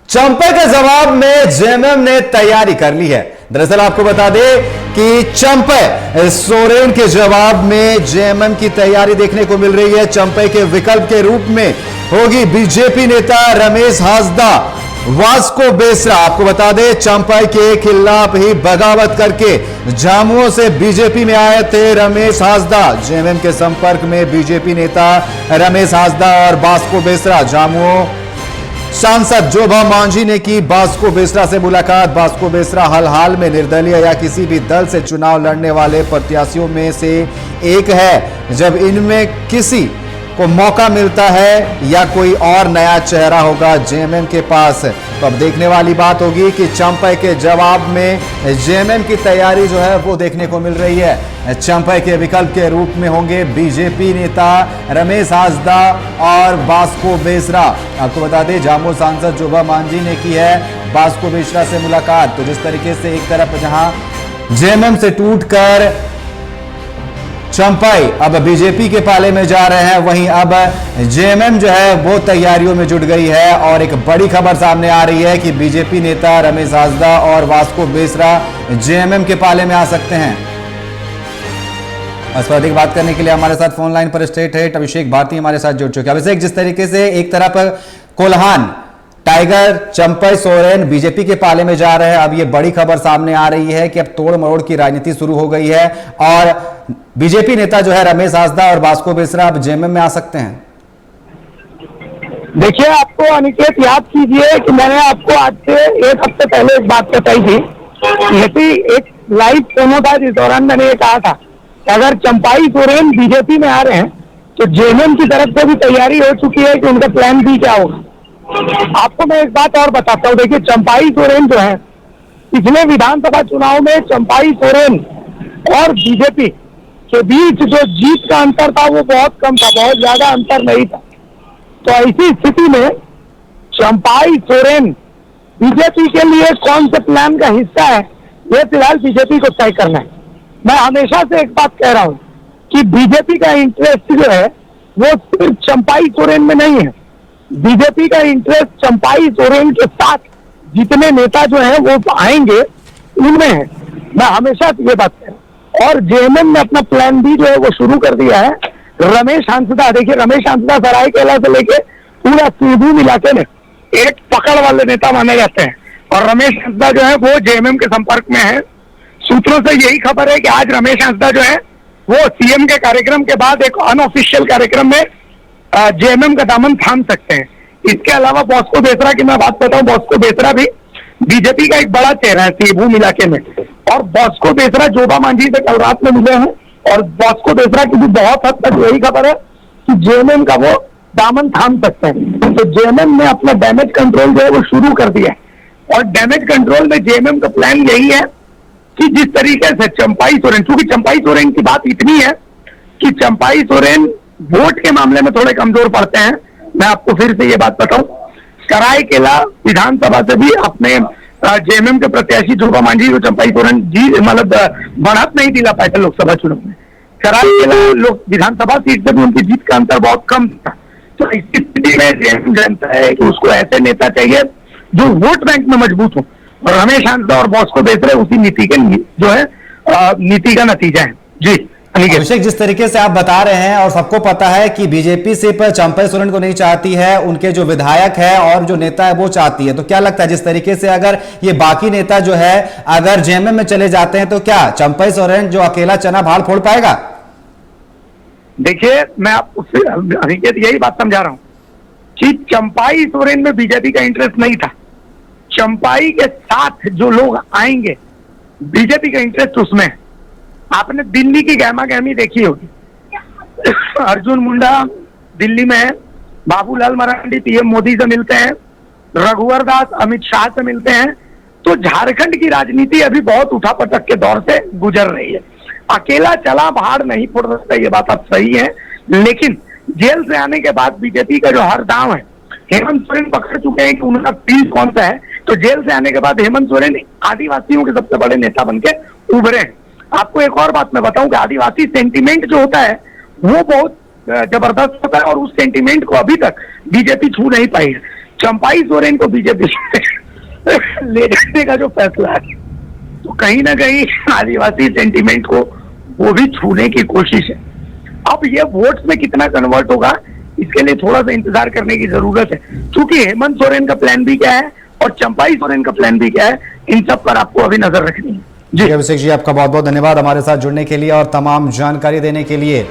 चंपा के जवाब में जेएमएम ने तैयारी कर ली है। दरअसल आपको बता दें कि चंपा सोरेन के जवाब में जेएमएम की तैयारी देखने को मिल रही है। चंपा के विकल्प के रूप में होगी बीजेपी नेता रमेश हांसदा, वास्को बेसरा। आपको बता दें चंपा के खिलाफ ही बगावत करके झामुओं से बीजेपी में आए थे रमेश हांसदा। जेएमएम के संपर्क में बीजेपी नेता रमेश हांसदा और वास्को बेसरा। झामुओं सांसद जोबा मांझी ने की वास्को बेसरा से मुलाकात। वास्को बेसरा हाल में निर्दलीय या किसी भी दल से चुनाव लड़ने वाले प्रत्याशियों में से एक है। जब इनमें किसी को मौका मिलता है या कोई और नया चेहरा होगा जेएमएम के पास, तो अब देखने वाली बात होगी कि चंपा के जवाब में जेएमएम की तैयारी जो है वो देखने को मिल रही है। चंपा के विकल्प के रूप में होंगे बीजेपी नेता रमेश हांसदा और वास्को बेसरा। आपको बता दें झामुमो सांसद जोबा मांझी ने की है वास्को बेसरा से मुलाकात। तो जिस तरीके से एक तरफ जहां जेएमएम से टूटकर चंपाई अब बीजेपी के पाले में जा रहे हैं, वहीं अब जेएमएम जो है वो तैयारियों में जुट गई है। और एक बड़ी खबर सामने आ रही है कि बीजेपी नेता रमेश हांसदा और वास्को बेसरा जेएमएम के पाले में आ सकते हैं। इस पर अधिक बात करने के लिए हमारे साथ फोन लाइन पर स्टेट हेड अभिषेक भारती हमारे साथ जुड़ चुके हैं। अभिषेक, जिस तरीके से एक तरफ कोल्हान टाइगर चंपा सोरेन बीजेपी के पाले में जा रहे हैं, अब ये बड़ी खबर सामने आ रही है कि अब तोड़ मरोड़ की राजनीति शुरू हो गई है और बीजेपी नेता जो है रमेश हांसदा और वास्को बेसरा अब जेएमएम में आ सकते हैं। देखिए, आपको अनिकेत याद कीजिए कि मैंने आपको आज से एक हफ्ते पहले एक बात बताई थी। यही एक लाइव फोनो था जिस दौरान मैंने ये कहा था कि अगर चंपाई सोरेन बीजेपी में आ रहे हैं तो जेएमएम की तरफ से भी तैयारी हो चुकी है कि उनका प्लान बी क्या होगा। आपको मैं एक बात और बताता हूँ। देखिए, चंपाई सोरेन जो है पिछले विधानसभा चुनाव में चंपाई सोरेन और बीजेपी के बीच जो जीत का अंतर था वो बहुत कम था, बहुत ज्यादा अंतर नहीं था। तो ऐसी स्थिति में चंपाई सोरेन बीजेपी के लिए कौन से प्लान का हिस्सा है ये फिलहाल बीजेपी को तय करना है। मैं हमेशा से एक बात कह रहा हूँ कि बीजेपी का इंटरेस्ट जो है वो सिर्फ चंपाई सोरेन में नहीं है। बीजेपी का इंटरेस्ट चंपाई सोरेन के साथ जितने नेता जो हैं वो आएंगे उनमें है। मैं हमेशा ये बात कह रहा हूं। और जेएमएम ने अपना प्लान बी जो है वो शुरू कर दिया है। रमेश हांसदा, देखिए रमेश हांसदा सरायकेला से लेके पूरा सिंहभूम इलाके में एक पकड़ वाले नेता माने जाते हैं और रमेश हांसदा जो है वो जेएमएम के संपर्क में है। सूत्रों से यही खबर है कि आज रमेश हांसदा जो है वो सीएम के कार्यक्रम के बाद एक अनऑफिशियल कार्यक्रम में जेएमएम का दामन थाम सकते हैं। इसके अलावा वास्को बेसरा की मैं बात बताऊं, वास्को बेसरा भी बीजेपी का एक बड़ा चेहरा है सिंहभूम इलाके में। और वास्को बेसरा जोबा मांझी से कल रात में मिले हैं और वास्को बेसरा की भी बहुत हद तक यही खबर है कि जेएमएम का वो दामन थाम सकते हैं। तो जेएमएम ने अपना डैमेज कंट्रोल जो है वो शुरू कर दिया है और डैमेज कंट्रोल में जेएमएम का प्लान यही है कि जिस तरीके से चंपाई सोरेन, क्योंकि चंपाई सोरेन की बात इतनी है कि चंपाई सोरेन वोट के मामले में थोड़े कमजोर पड़ते हैं। मैं आपको फिर से ये बात बताऊं, सरायकेला विधानसभा से भी अपने जेएमएम के प्रत्याशी जोबा मांझी को चंपाई सोरेन जी मतलब बढ़त नहीं दिला पाए थे लोकसभा चुनाव में। सरायकेला विधानसभा सीट से भी उनकी जीत का अंतर बहुत कम था। तो इस स्थिति में जेएमएम जानता है कि उसको ऐसे नेता चाहिए जो वोट बैंक में मजबूत हो और रमेश हांसदा और वास्को बेसरा उसी नीति के जो है नीति का नतीजा है। जी अभिषेक, जिस तरीके से आप बता रहे हैं और सबको पता है कि बीजेपी सिर्फ चंपा सोरेन को नहीं चाहती है, उनके जो विधायक है और जो नेता है वो चाहती है, तो क्या लगता है जिस तरीके से अगर ये बाकी नेता जो है अगर जेएमएम में चले जाते हैं तो क्या चंपा सोरेन जो अकेला चना भाड़ फोड़ पाएगा? देखिए, मैं आपको यही बात समझा रहा हूं कि चंपाई सोरेन में बीजेपी का इंटरेस्ट नहीं था। चंपाई के साथ जो लोग आएंगे बीजेपी का इंटरेस्ट उसमें है। आपने दिल्ली की गहमा गहमी देखी होगी। अर्जुन मुंडा दिल्ली में है, बाबूलाल मरांडी पीएम मोदी से मिलते हैं, रघुवर दास अमित शाह से मिलते हैं। तो झारखंड की राजनीति अभी बहुत उठापटक के दौर से गुजर रही है। अकेला चला भाड़ नहीं फोड़ सकता, ये बात अब सही है। लेकिन जेल से आने के बाद बीजेपी का जो हर दांव है, हेमंत सोरेन पकड़ चुके हैं कि उनका पीस कौन सा है। तो जेल से आने के बाद हेमंत सोरेन आदिवासियों के सबसे बड़े नेता बनके उभरे हैं। आपको एक और बात मैं बताऊं कि आदिवासी सेंटीमेंट जो होता है वो बहुत जबरदस्त होता है और उस सेंटीमेंट को अभी तक बीजेपी छू नहीं पाई है। चंपाई सोरेन को बीजेपी ले जाने का जो फैसला है, तो कहीं ना कहीं आदिवासी सेंटिमेंट को वो भी छूने की कोशिश है। अब ये वोट्स में कितना कन्वर्ट होगा, इसके लिए थोड़ा सा इंतजार करने की जरूरत है, क्योंकि हेमंत सोरेन का प्लान भी क्या है और चंपाई सोरेन का प्लान भी क्या है, इन सब पर आपको अभी नजर रखनी है। जी अभिषेक जी, आपका बहुत बहुत धन्यवाद हमारे साथ जुड़ने के लिए और तमाम जानकारी देने के लिए।